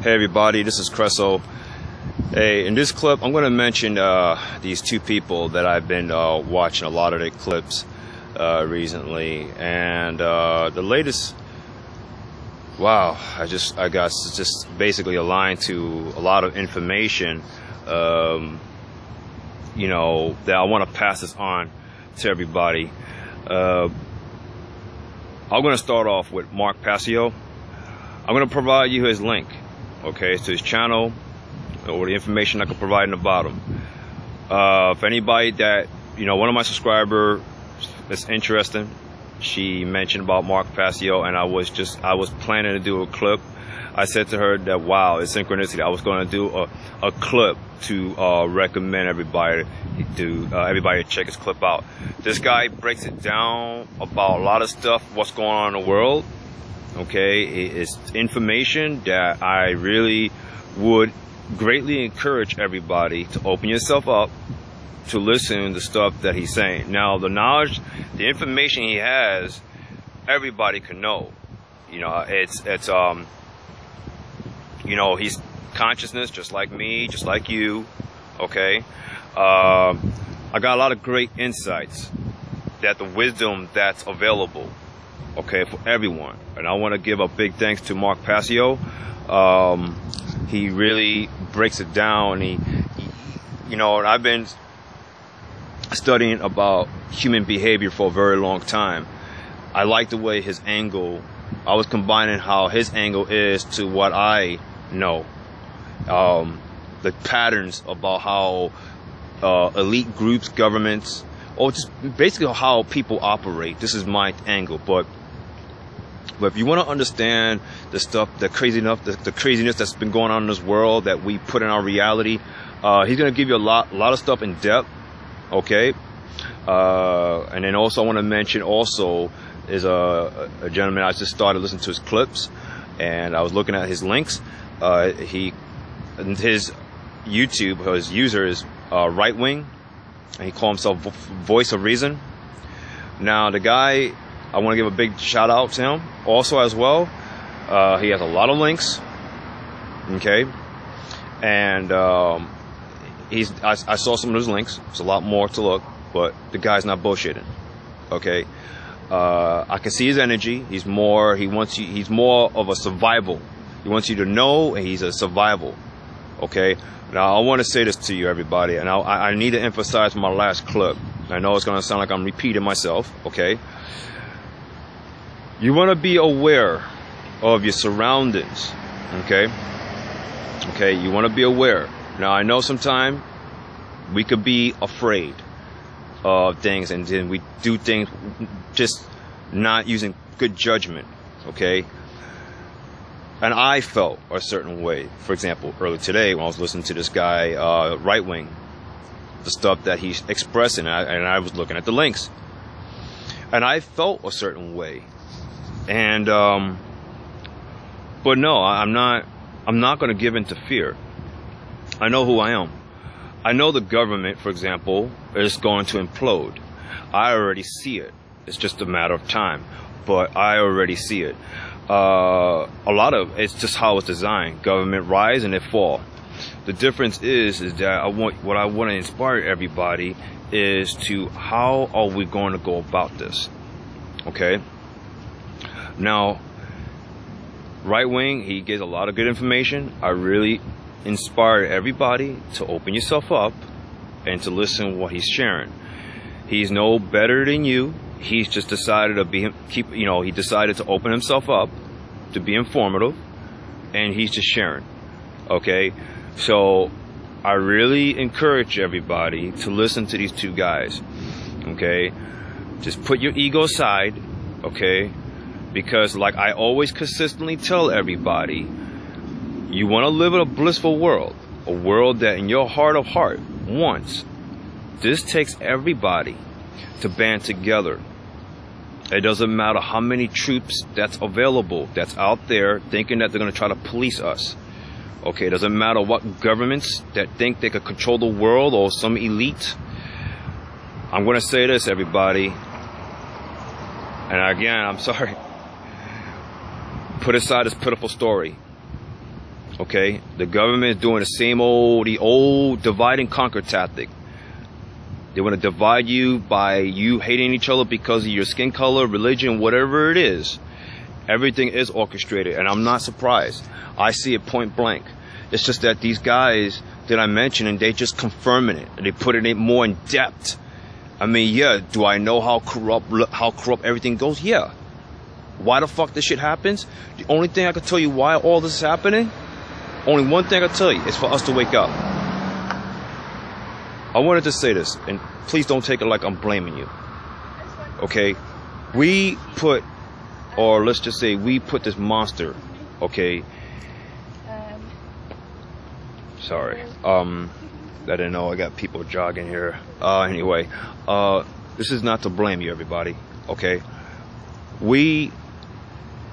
Hey everybody, this is Cresso. Hey, in this clip I'm going to mention these two people that I've been watching a lot of their clips recently, and the latest, wow, I got just basically aligned to a lot of information, you know, that I want to pass this on to everybody. I'm going to start off with Mark Passio. I'm going to provide you his link, okay, to his channel, or the information I can provide in the bottom. For anybody that, you know, one of my subscribers is interested, she mentioned about Mark Passio, and I was planning to do a clip. I said to her that, wow, it's synchronicity. I was going to do a clip to recommend everybody to check his clip out. This guy breaks it down about a lot of stuff, what's going on in the world. Okay, it's information that I really would greatly encourage everybody to open yourself up to listen to stuff that he's saying. Now, the knowledge, the information he has, everybody can know. You know, it's you know, he's consciousness, just like me, just like you. Okay, I got a lot of great insights, that the wisdom that's available, okay, for everyone. And I want to give a big thanks to Mark Passio. He really breaks it down. He, you know, I've been studying about human behavior for a very long time. I like the way his angle, I was combining how his angle is to what I know. The patterns about how elite groups, governments, or just basically how people operate. This is my angle. But if you want to understand the stuff, the craziness that's been going on in this world that we put in our reality, he's going to give you a lot of stuff in depth. Okay. And then also I want to mention also is a gentleman, I just started listening to his clips, and I was looking at his links. His YouTube, his user is right wing, and he calls himself Voice of Reason. Now the guy, I want to give a big shout out to him also as well. He has a lot of links, okay, and I saw some of his links. There's a lot more to look, but the guy's not bullshitting, okay. I can see his energy. He's more of a survival. He wants you to know, and he's a survival, okay. Now I want to say this to you, everybody, and I need to emphasize my last clip. I know it's going to sound like I'm repeating myself, okay. You want to be aware of your surroundings, okay? Okay, you want to be aware. Now, I know sometimes we could be afraid of things, and then we do things just not using good judgment, okay? And I felt a certain way. For example, earlier today when I was listening to this guy, Right Wing, the stuff that he's expressing, and I was looking at the links, and I felt a certain way. And but no, I'm not going to give in to fear. I know who I am. I know the government, for example, is going to implode. I already see it. It's just a matter of time, but I already see it. A lot of it's just how it's designed. Government rise and it fall. The difference is that what I want to inspire everybody is to how are we going to go about this, okay? Now, Right Wing, he gives a lot of good information. I really inspire everybody to open yourself up and to listen to what he's sharing. He's no better than you. He's just decided to he decided to open himself up to be informative, and he's just sharing. Okay, so I really encourage everybody to listen to these two guys. Okay, just put your ego aside. Okay. Because like I always consistently tell everybody, you want to live in a blissful world, a world that in your heart of heart wants. This takes everybody to band together. It doesn't matter how many troops that's available, that's out there thinking that they're going to try to police us. Okay, it doesn't matter what governments that think they could control the world or some elite. I'm going to say this, everybody. And again, I'm sorry. Put aside this pitiful story. Okay, the government is doing the old divide and conquer tactic. They want to divide you by you hating each other because of your skin color, religion, whatever it is. Everything is orchestrated, and I'm not surprised. I see it point blank. It's just that these guys that I mentioned, and they just confirming it. They put it in more in depth. I mean, yeah, do I know how corrupt everything goes? Yeah. Why the fuck this shit happens? The only thing I can tell you why all this is happening, only one thing I can tell you, is for us to wake up. I wanted to say this, and please don't take it like I'm blaming you. Okay? We put this monster, okay? Sorry. I didn't know I got people jogging here. Anyway, this is not to blame you, everybody, okay? We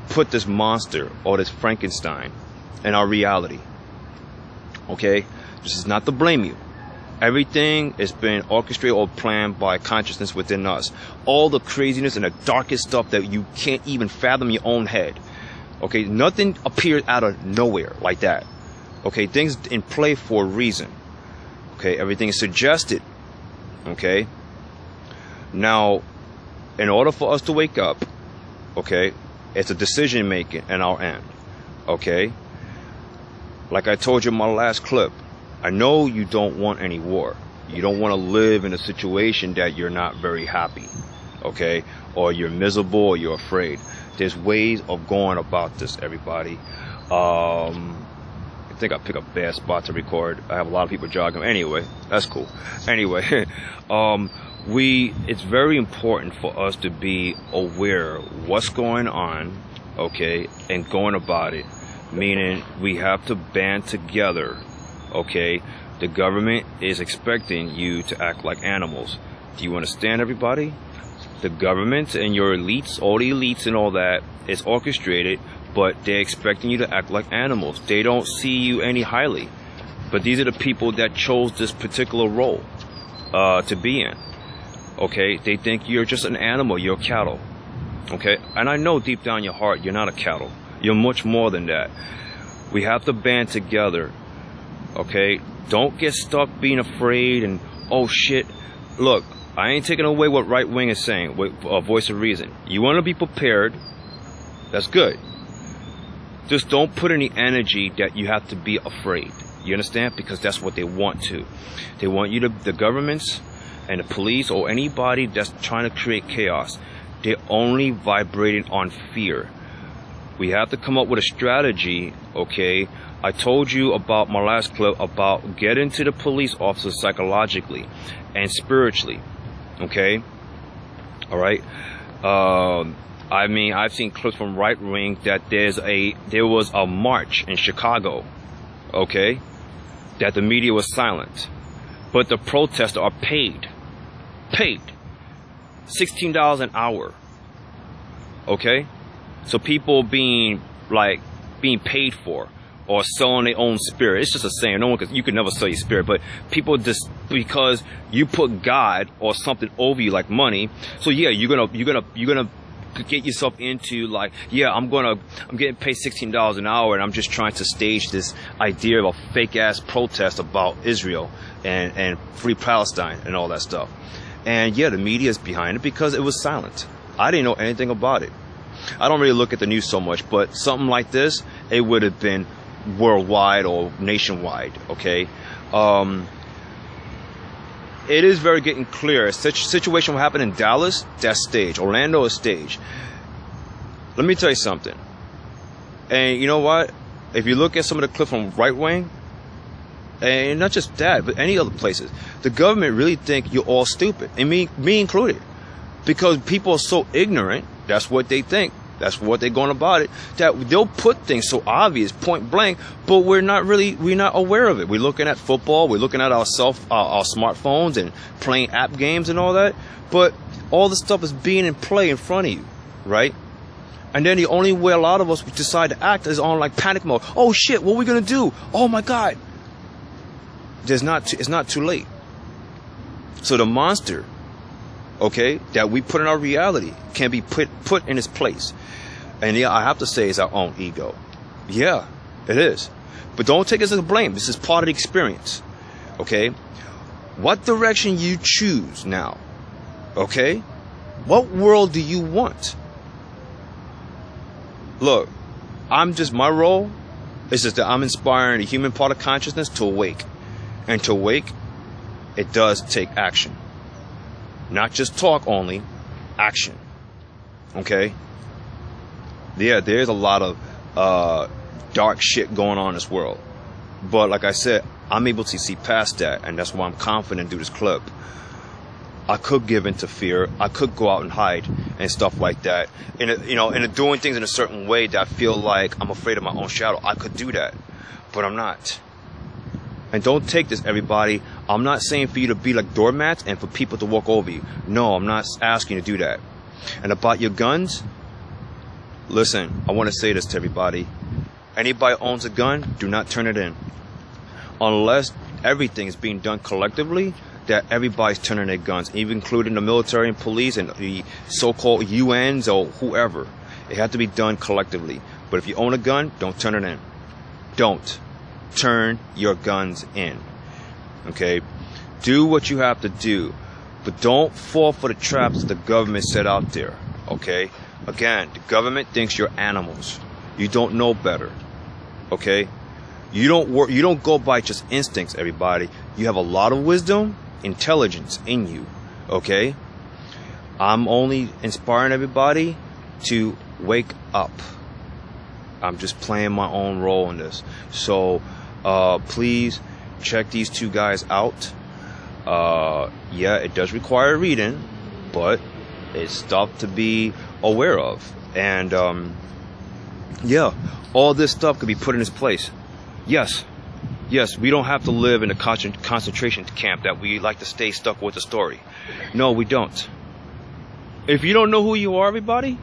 put this monster, or this Frankenstein, in our reality, okay? This is not to blame you. Everything has been orchestrated or planned by consciousness within us. All the craziness and the darkest stuff that you can't even fathom in your own head. Okay, nothing appears out of nowhere like that. Okay, things in play for a reason. Okay, everything is suggested. Okay. Now, in order for us to wake up, okay, it's a decision making in our end. Okay. Like I told you in my last clip, I know you don't want any war. You don't want to live in a situation that you're not very happy, okay? Or you're miserable, or you're afraid. There's ways of going about this, everybody. I think I picked a bad spot to record. I have a lot of people jogging. Anyway, that's cool. Anyway, it's very important for us to be aware of what's going on, okay, and going about it. Meaning we have to band together. Okay, the government is expecting you to act like animals. Do you understand, everybody? The government and your elites, all the elites and all that, is orchestrated, but they're expecting you to act like animals. They don't see you any highly. But these are the people that chose this particular role to be in. Okay, they think you're just an animal, you're cattle. Okay, and I know deep down your heart, you're not a cattle. You're much more than that. We have to band together. Okay, don't get stuck being afraid and, oh shit. Look, I ain't taking away what right wing is saying with a voice of reason. You want to be prepared, that's good. Just don't put any energy that you have to be afraid. You understand? Because that's what they want to. They want you to, the governments and the police or anybody that's trying to create chaos, they're only vibrating on fear. We have to come up with a strategy, okay? I told you about my last clip about getting to the police officers psychologically and spiritually, okay? All right? I mean, I've seen clips from right wing that there was a march in Chicago, okay? That the media was silent. But the protesters are paid. $16 an hour. Okay? So people being paid for or selling their own spirit. It's just a saying. You could never sell your spirit, but people just because you put God or something over you like money. So yeah, you're gonna get yourself into like, yeah, I'm getting paid $16 an hour and I'm just trying to stage this idea of a fake ass protest about Israel and free Palestine and all that stuff. And yeah, the media is behind it because it was silent. I didn't know anything about it. I don't really look at the news so much, but something like this, it would have been worldwide or nationwide, okay? It is very getting clear. Such a situation will happen in Dallas, that's stage. Orlando is stage. Let me tell you something. And you know what? If you look at some of the clips from right wing, and not just that, but any other places, the government really think you're all stupid, and me included. Because people are so ignorant, that's what they think. That's what they're going about it. That they'll put things so obvious, point blank, but we're not aware of it. We're looking at football, we're looking at our smartphones and playing app games and all that. But all the stuff is being in play in front of you, right? And then the only way a lot of us decide to act is on like panic mode. Oh shit, what are we gonna do? Oh my God. It's not too late. So the monster, okay, that we put in our reality can be put in its place. And yeah, I have to say it's our own ego. Yeah, it is. But don't take this as a blame. This is part of the experience. Okay? What direction you choose now? Okay? What world do you want? Look, my role is just that I'm inspiring the human part of consciousness to awake. And to awake, it does take action. Not just talk only, action. Okay? Yeah, there's a lot of dark shit going on in this world. But like I said, I'm able to see past that, and that's why I'm confident to do this clip. I could give into fear. I could go out and hide and stuff like that. And doing things in a certain way that I feel like I'm afraid of my own shadow. I could do that, but I'm not. And don't take this, everybody. I'm not saying for you to be like doormats and for people to walk over you. No, I'm not asking you to do that. And about your guns, listen, I want to say this to everybody. Anybody owns a gun, do not turn it in. Unless everything is being done collectively, that everybody's turning their guns, even including the military and police and the so-called UNs or whoever. It has to be done collectively. But if you own a gun, don't turn it in. Don't turn your guns in. Okay? Do what you have to do. But don't fall for the traps the government set out there. Okay? Again, the government thinks you're animals. You don't know better. Okay? You don't go by just instincts, everybody. You have a lot of wisdom, intelligence in you. Okay? I'm only inspiring everybody to wake up. I'm just playing my own role in this. So please check these two guys out. Yeah, it does require reading, but it's stuff to be aware of. And yeah, all this stuff could be put in its place. Yes, we don't have to live in a concentration camp that we like to stay stuck with the story. No, we don't. If you don't know who you are, everybody,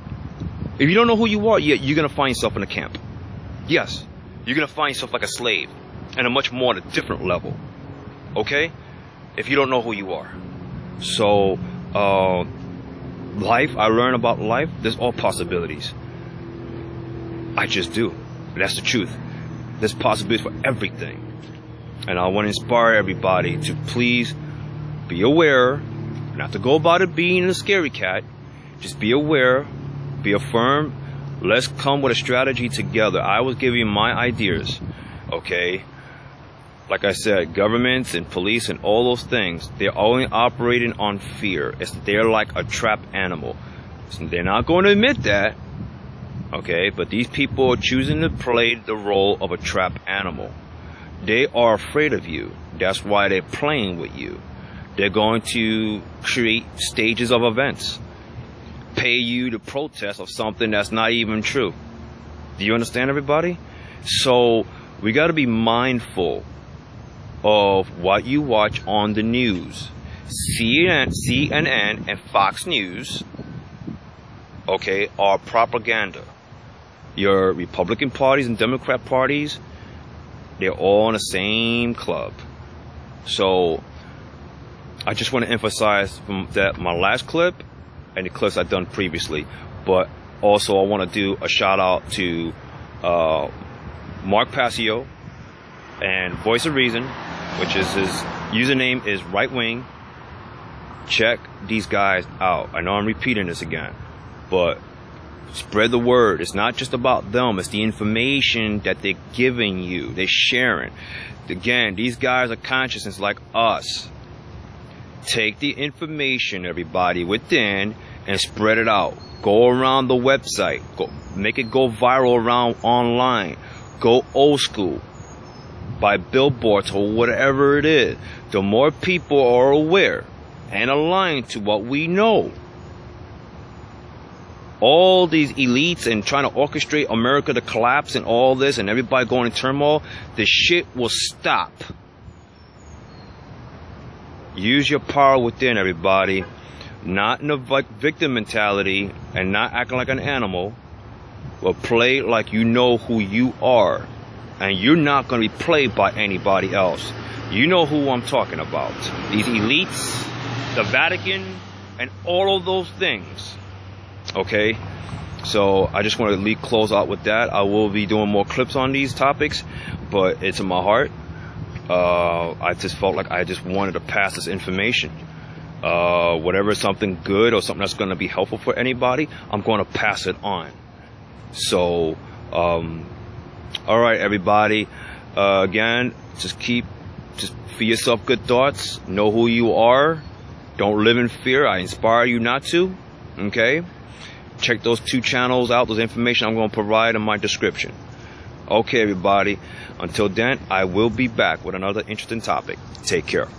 if you don't know who you are, yeah, you're going to find yourself in a camp. Yes, you're going to find yourself like a slave, and a much more at a different level. Okay? If you don't know who you are. So, life, I learn about life, there's all possibilities. I just do. That's the truth. There's possibilities for everything. And I want to inspire everybody to please be aware, not to go about it being a scaredy cat. Just be aware, be affirmed. Let's come with a strategy together. I was giving you my ideas, okay? Like I said, governments and police and all those things, they're only operating on fear. They're like a trapped animal. So they're not going to admit that, okay? But these people are choosing to play the role of a trapped animal. They are afraid of you. That's why they're playing with you. They're going to create stages of events. Pay you to protest of something that's not even true. Do you understand, everybody? So we got to be mindful of what you watch on the news. CNN and Fox News, okay, are propaganda. Your Republican parties and Democrat parties, they're all in the same club. So I just want to emphasize that my last clip and the clips I've done previously, but also I want to do a shout out to Mark Passio and Voice of Reason, which is his username is Right Wing. Check these guys out. I know I'm repeating this again, but spread the word. It's not just about them. It's the information that they're giving you. They're sharing. Again, these guys are consciousness like us. Take the information, everybody, within and spread it out. Go around the website. Go make it go viral around online. Go old school. By billboards or whatever it is. The more people are aware and aligned to what we know. All these elites and trying to orchestrate America to collapse and all this and everybody going in turmoil, the shit will stop. Use your power within, everybody. Not in a victim mentality and not acting like an animal, but play like you know who you are. And you're not going to be played by anybody else. You know who I'm talking about. These elites, the Vatican, and all of those things. Okay? So I just want to close out with that. I will be doing more clips on these topics. but it's in my heart. I just felt like I just wanted to pass this information. Whatever is something good or something that's going to be helpful for anybody, I'm going to pass it on. So, all right, everybody. Again, just feed yourself good thoughts. Know who you are. Don't live in fear. I inspire you not to. Okay? Check those 2 channels out. Those information I'm going to provide in my description. Okay, everybody. Until then, I will be back with another interesting topic. Take care.